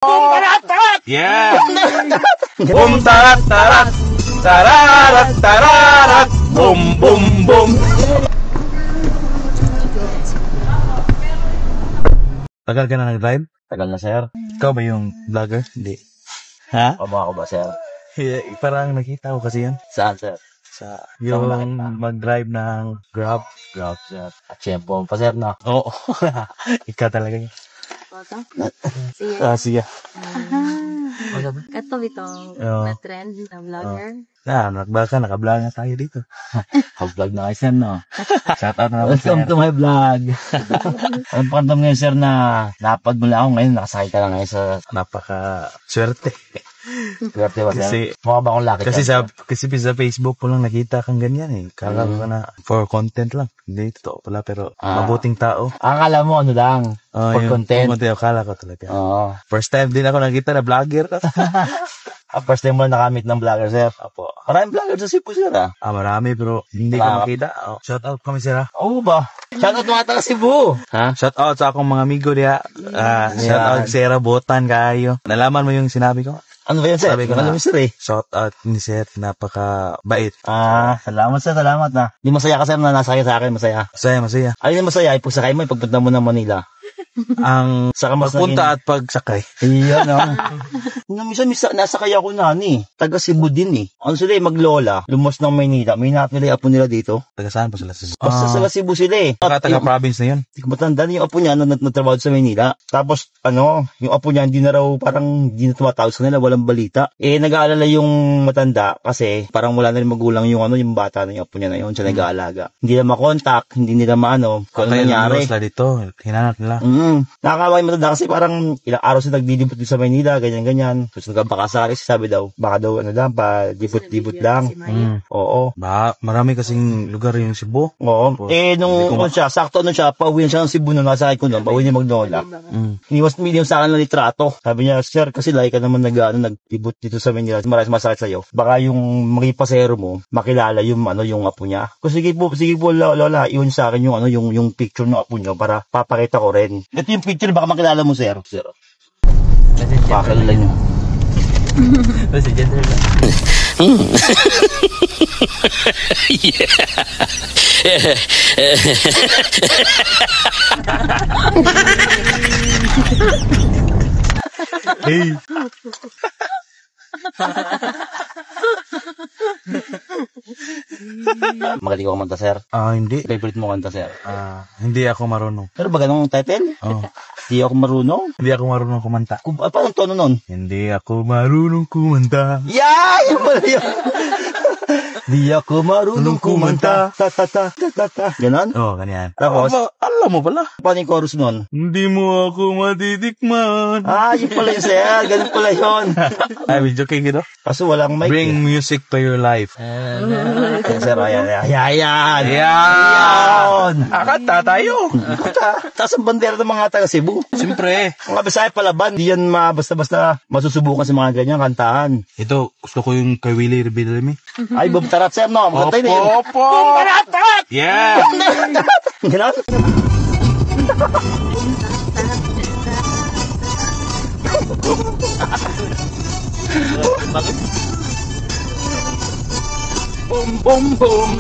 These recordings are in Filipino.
Yeah! Boom tarat tarat, tararat tararat, boom boom boom. Tagal ka na nag-drive? Tagal na, sir. Ikaw ba yung vlogger? Hindi. Ha? Paba ako ba, sir? Yeah, parang nakita ko kasi yan. Saan, sir? Sa yung mag-drive ng Grab. Grab, sir. At syempre pa, sir, na. Oo. Ikaw talaga yun. Siya. Kato bitong na-trend na vlogger. Naka-vlog na tayo dito. Vlog na kayo, sir, no? Shout out na naman, sir. Welcome to my vlog. Ang pakandam ngayon, sir, na napad mo lang ako ngayon. Nakasakay ka lang ngayon sa... Napaka-swerte. Swerte ba, sir? Kasi, mukha ba akong lucky? Kasi sa Facebook po lang nakita kang ganyan eh. Kala ko na for content lang. Hindi, totoo pala. Pero mabuting tao. Akala mo, ano lang? For content. Akala ko talaga. Oo. First time din ako nakita na vlogger. First time mo na nakamit ng vlogger, sir. Apo. Maraming vlogger sa Cebu, sir, ha? Marami, pero hindi ko makita. Shout out kami, sir, ha? Oo ba? Shout out mga taga Cebu. Ha? Shout out sa akong mga amigo diya. Shout out Sir Botan kayo. Nalaman mo yung sinabi ko? Ano ba yan, sir? Sabi ko na, sir, eh. Shout out ni Sir, napaka-bait. Salamat, sir, salamat na. Di masaya ka, sir, na nasakay sa akin, masaya. Masaya. Ayun yung masaya, ipagsakay mo, ipagpunta mo ng Manila. Ang pagpunta at pagsakay. Iyan, Minsan nasakay ako na, taga Cebu din, eh. Ano sila, maglola, lumos ng Maynila. May naap nila yung apo nila dito. Taga saan pa sila? Basta sa Cebu sila, eh. Taga-province na yun. Hindi ko matandaan yung apo niya nagtrabaho sa Maynila. Tapos, yung apo niya, hindi na raw, parang hindi na tumatawag sa nila, walang balita. Nag-aalala yung matanda kasi parang wala na rin magulang yung yung bata na yung apo niya na yun, siya nag-aalaga. Hindi na makontak, hindi nila maano, kung ano nangyari. Kaya dito, hinanap nila. Nakakaway matanda kasi parang ilang araw sila nagdidibot din sa Maynila, ganyan-ganyan. Tapos nagkabakasari, sabi daw, baka daw pa dibot-dibot lang. Oo. Marami kasing lugar yung Cebu. Oo. Sakto siya, pauwi siya ng Cebu nung nasakay ko nun, pauwi niya magnola. Iniwas medium sa akin ng litrato. Sabi niya, sir, kasi lagi ka naman nagdibot dito sa Maynila, maraming masakit sa'yo. Baka yung mga pasero mo, makilala yung apo niya. Kung sige po, lola, iwan sa akin yung picture ng apo niyo para papakita ko rin. Ito yung picture, baka makilala mo, sir. Pakilala niyo. Kasi gender ba? Hey. Magaling ko kumanta, sir. Hindi. Favorite mo kanta, sir? Hindi ako marunong. Pero ba ganong title? Hindi ako marunong? Hindi ako marunong kumanta. Paano tono nun? Hindi ako marunong kumanta. Yun pala yun. Di ako marunong kumanta. Ta-ta-ta-ta-ta. Ganon? Oo, ganyan. Tapos? Alam mo pala. Paano yung chorus nun? Hindi mo ako matitikman. Yun pala yun, sir. Ganon pala yun. Ay, joking ito. Kaso walang mic. Bring music to your life. Sir, ayan. Akanta tayo. Tapos ang bandera ng mga taga Cebu. Siyempre. Mga Bisaya palaban. Di yan basta-basta masusubukan sa mga ganyan kantahan. Ito, gusto ko yung kay Willie Rebelami. Ay, Bumtarat, sir, no? Maganda yun. Opo! Yeah! Ganon? Boom, boom, boom!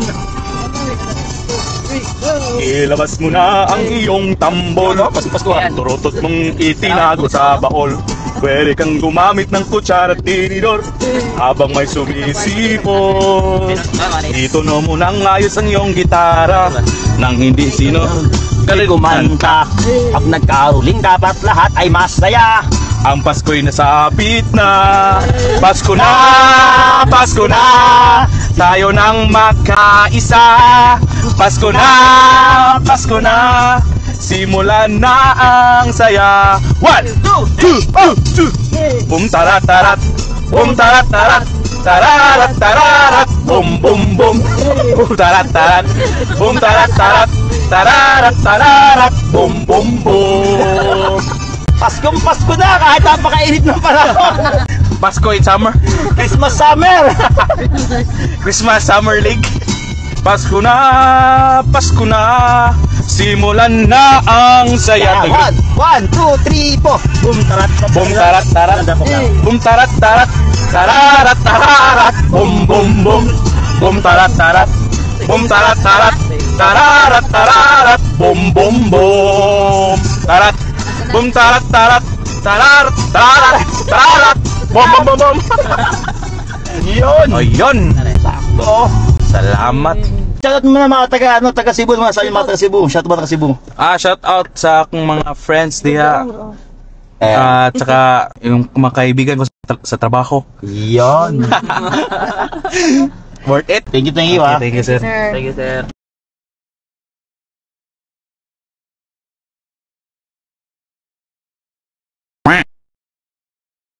Ilabas mo na ang iyong tambol. Turutot mong itinago sa baol. Pwede kang gumamit ng kutsara at tinidor habang may sumisipot. Dito na mo nang ayos ang iyong gitara nang hindi sino Kumanta. Pag nagkaruling, dapat lahat ay masaya. Ang Pasko'y nasapit na. Pasko na, Pasko na, tayo nang magkaisa. Pasko na, Pasko na, simulan na ang saya. 1, 2, 2. Bum tarat tarat, bum tarat tarat, tararat tararat, bum bum bum. Bum tarat tarat, bum tarat tarat, tararat tararat, bum bum bum. Paskong Pasko na kahit napakainit ng panahon. Pasko in summer. Christmas summer. Christmas Summer League. Pasko na, simulan na ang saya. One, 2, 3, 4. Boom, tarat. Bum tarat tarat, bum tarat tarat, tararat tararat, bum bum bum, bum tarat tarat, bum tarat tarat, tararat tararat, bum bum bum, tarat, bum tarat tarat, tararat tararat, tararat, bum bum bum bum. Yun. Ayun. Sakto. Salamat. Shoutout mo na mga taga Cebu, mga sa mga taga Cebu. Shoutout mga taga Cebu. Shout out sa akong mga friends diha. At saka yung mga kaibigan ko sa trabaho. Yun. Worth it. Thank you, ah. Thank you, sir. Thank you, sir.